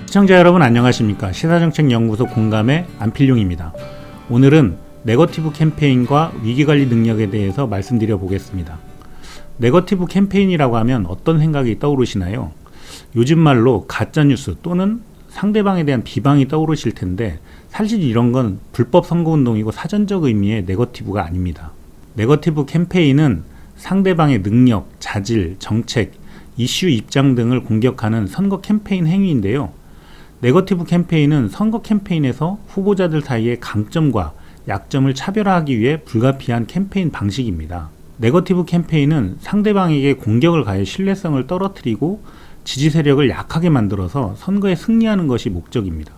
시청자 여러분 안녕하십니까. 시사정책연구소 공감의 안필용입니다. 오늘은 네거티브 캠페인과 위기관리 능력에 대해서 말씀드려 보겠습니다. 네거티브 캠페인이라고 하면 어떤 생각이 떠오르시나요? 요즘 말로 가짜뉴스 또는 상대방에 대한 비방이 떠오르실 텐데 사실 이런 건 불법 선거운동이고 사전적 의미의 네거티브가 아닙니다. 네거티브 캠페인은 상대방의 능력, 자질, 정책, 이슈 입장 등을 공격하는 선거 캠페인 행위인데요. 네거티브 캠페인은 선거 캠페인에서 후보자들 사이의 강점과 약점을 차별화하기 위해 불가피한 캠페인 방식입니다. 네거티브 캠페인은 상대방에게 공격을 가해 신뢰성을 떨어뜨리고 지지 세력을 약하게 만들어서 선거에 승리하는 것이 목적입니다.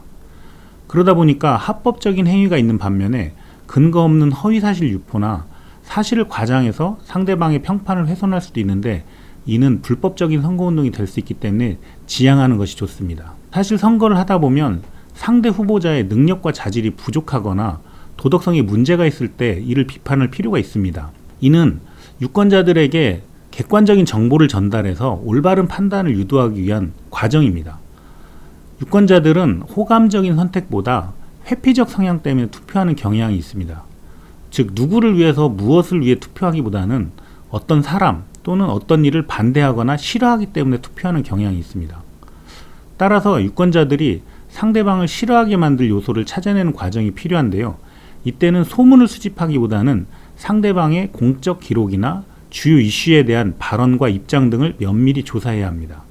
그러다 보니까 합법적인 행위가 있는 반면에 근거 없는 허위사실 유포나 사실을 과장해서 상대방의 평판을 훼손할 수도 있는데 이는 불법적인 선거운동이 될 수 있기 때문에 지양하는 것이 좋습니다. 사실 선거를 하다 보면 상대 후보자의 능력과 자질이 부족하거나 도덕성에 문제가 있을 때 이를 비판할 필요가 있습니다. 이는 유권자들에게 객관적인 정보를 전달해서 올바른 판단을 유도하기 위한 과정입니다. 유권자들은 호감적인 선택보다 회피적 성향 때문에 투표하는 경향이 있습니다. 즉 누구를 위해서 무엇을 위해 투표하기보다는 어떤 사람 또는 어떤 일을 반대하거나 싫어하기 때문에 투표하는 경향이 있습니다. 따라서 유권자들이 상대방을 싫어하게 만들 요소를 찾아내는 과정이 필요한데요. 이때는 소문을 수집하기보다는 상대방의 공적 기록이나 주요 이슈에 대한 발언과 입장 등을 면밀히 조사해야 합니다.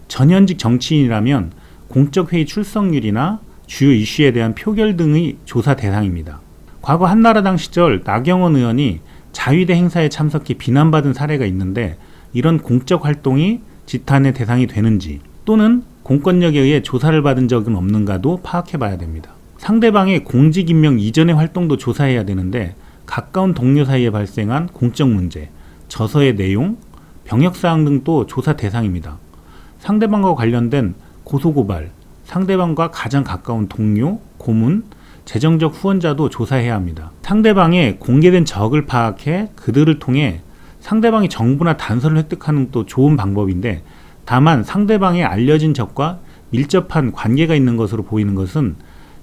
전현직 정치인이라면 공적회의 출석률이나 주요 이슈에 대한 표결 등의 조사 대상입니다. 과거 한나라당 시절 나경원 의원이 자위대 행사에 참석해 비난받은 사례가 있는데 이런 공적 활동이 지탄의 대상이 되는지 또는 공권력에 의해 조사를 받은 적은 없는가도 파악해 봐야 됩니다. 상대방의 공직 임명 이전의 활동도 조사해야 되는데 가까운 동료 사이에 발생한 공적 문제, 저서의 내용, 병역사항 등도 조사 대상입니다. 상대방과 관련된 고소고발, 상대방과 가장 가까운 동료, 고문, 재정적 후원자도 조사해야 합니다. 상대방의 공개된 적을 파악해 그들을 통해 상대방이 정보나 단서를 획득하는 것도 좋은 방법인데 다만 상대방의 알려진 적과 밀접한 관계가 있는 것으로 보이는 것은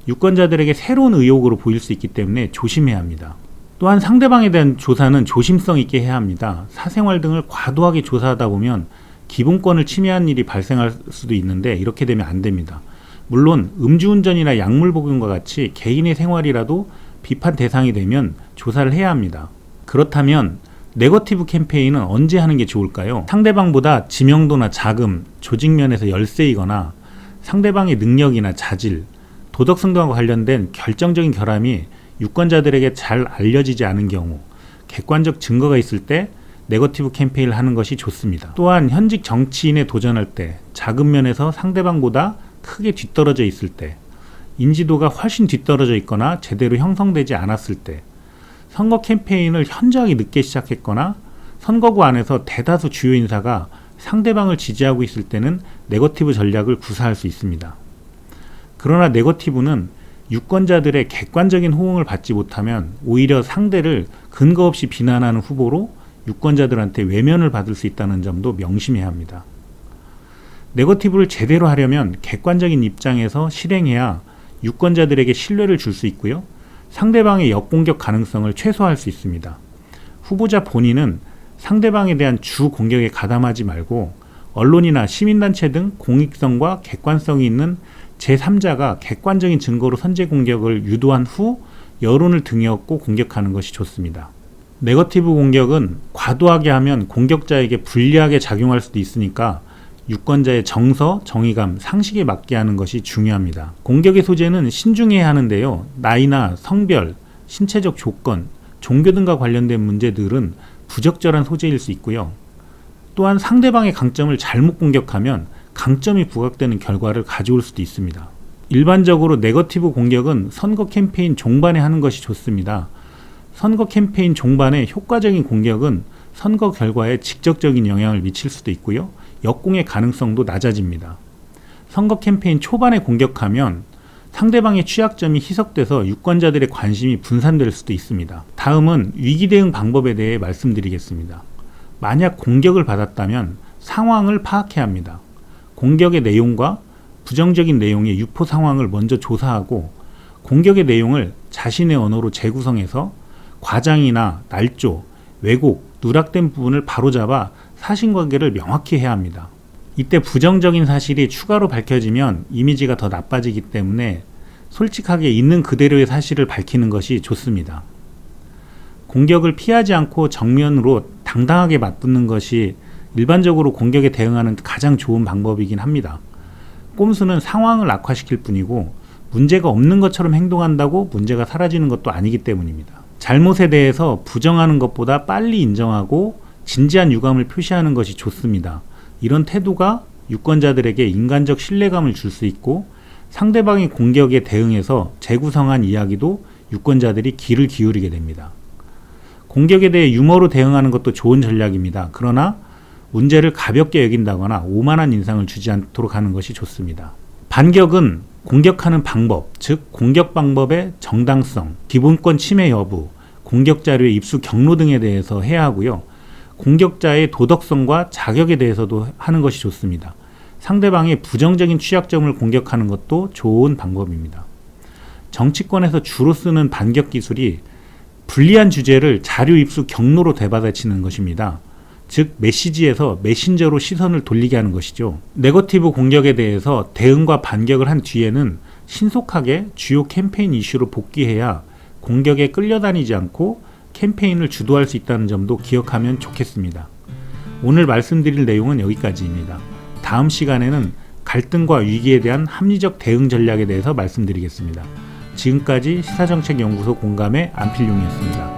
유권자들에게 새로운 의혹으로 보일 수 있기 때문에 조심해야 합니다. 또한 상대방에 대한 조사는 조심성 있게 해야 합니다. 사생활 등을 과도하게 조사하다 보면 기본권을 침해한 일이 발생할 수도 있는데 이렇게 되면 안 됩니다. 물론 음주운전이나 약물 복용과 같이 개인의 생활이라도 비판 대상이 되면 조사를 해야 합니다. 그렇다면 네거티브 캠페인은 언제 하는 게 좋을까요? 상대방보다 지명도나 자금, 조직 면에서 열세이거나 상대방의 능력이나 자질, 도덕성 등과 관련된 결정적인 결함이 유권자들에게 잘 알려지지 않은 경우, 객관적 증거가 있을 때 네거티브 캠페인을 하는 것이 좋습니다. 또한 현직 정치인에 도전할 때 자금 면에서 상대방보다 크게 뒤떨어져 있을 때, 인지도가 훨씬 뒤떨어져 있거나 제대로 형성되지 않았을 때, 선거 캠페인을 현저하게 늦게 시작했거나 선거구 안에서 대다수 주요 인사가 상대방을 지지하고 있을 때는 네거티브 전략을 구사할 수 있습니다. 그러나 네거티브는 유권자들의 객관적인 호응을 받지 못하면 오히려 상대를 근거 없이 비난하는 후보로 유권자들한테 외면을 받을 수 있다는 점도 명심해야 합니다. 네거티브를 제대로 하려면 객관적인 입장에서 실행해야 유권자들에게 신뢰를 줄 수 있고요. 상대방의 역공격 가능성을 최소화할 수 있습니다. 후보자 본인은 상대방에 대한 주 공격에 가담하지 말고 언론이나 시민단체 등 공익성과 객관성이 있는 제3자가 객관적인 증거로 선제 공격을 유도한 후 여론을 등에 업고 공격하는 것이 좋습니다. 네거티브 공격은 과도하게 하면 공격자에게 불리하게 작용할 수도 있으니까 유권자의 정서, 정의감, 상식에 맞게 하는 것이 중요합니다. 공격의 소재는 신중해야 하는데요. 나이나 성별, 신체적 조건, 종교 등과 관련된 문제들은 부적절한 소재일 수 있고요. 또한 상대방의 강점을 잘못 공격하면 강점이 부각되는 결과를 가져올 수도 있습니다. 일반적으로 네거티브 공격은 선거 캠페인 종반에 하는 것이 좋습니다. 선거 캠페인 종반의 효과적인 공격은 선거 결과에 직접적인 영향을 미칠 수도 있고요. 역공의 가능성도 낮아집니다. 선거 캠페인 초반에 공격하면 상대방의 취약점이 희석돼서 유권자들의 관심이 분산될 수도 있습니다. 다음은 위기 대응 방법에 대해 말씀드리겠습니다. 만약 공격을 받았다면 상황을 파악해야 합니다. 공격의 내용과 부정적인 내용의 유포 상황을 먼저 조사하고 공격의 내용을 자신의 언어로 재구성해서 과장이나 날조, 왜곡, 누락된 부분을 바로잡아 사실관계를 명확히 해야 합니다. 이때 부정적인 사실이 추가로 밝혀지면 이미지가 더 나빠지기 때문에 솔직하게 있는 그대로의 사실을 밝히는 것이 좋습니다. 공격을 피하지 않고 정면으로 당당하게 맞붙는 것이 일반적으로 공격에 대응하는 가장 좋은 방법이긴 합니다. 꼼수는 상황을 악화시킬 뿐이고 문제가 없는 것처럼 행동한다고 문제가 사라지는 것도 아니기 때문입니다. 잘못에 대해서 부정하는 것보다 빨리 인정하고 진지한 유감을 표시하는 것이 좋습니다. 이런 태도가 유권자들에게 인간적 신뢰감을 줄 수 있고 상대방의 공격에 대응해서 재구성한 이야기도 유권자들이 귀를 기울이게 됩니다. 공격에 대해 유머로 대응하는 것도 좋은 전략입니다. 그러나 문제를 가볍게 여긴다거나 오만한 인상을 주지 않도록 하는 것이 좋습니다. 반격은 공격하는 방법, 즉 공격 방법의 정당성, 기본권 침해 여부, 공격 자료의 입수 경로 등에 대해서 해야 하고요. 공격자의 도덕성과 자격에 대해서도 하는 것이 좋습니다. 상대방의 부정적인 취약점을 공격하는 것도 좋은 방법입니다. 정치권에서 주로 쓰는 반격 기술이 불리한 주제를 자료 입수 경로로 되받아치는 것입니다. 즉 메시지에서 메신저로 시선을 돌리게 하는 것이죠. 네거티브 공격에 대해서 대응과 반격을 한 뒤에는 신속하게 주요 캠페인 이슈로 복귀해야 공격에 끌려다니지 않고 캠페인을 주도할 수 있다는 점도 기억하면 좋겠습니다. 오늘 말씀드릴 내용은 여기까지입니다. 다음 시간에는 갈등과 위기에 대한 합리적 대응 전략에 대해서 말씀드리겠습니다. 지금까지 시사정책연구소 공감의 안필용이었습니다.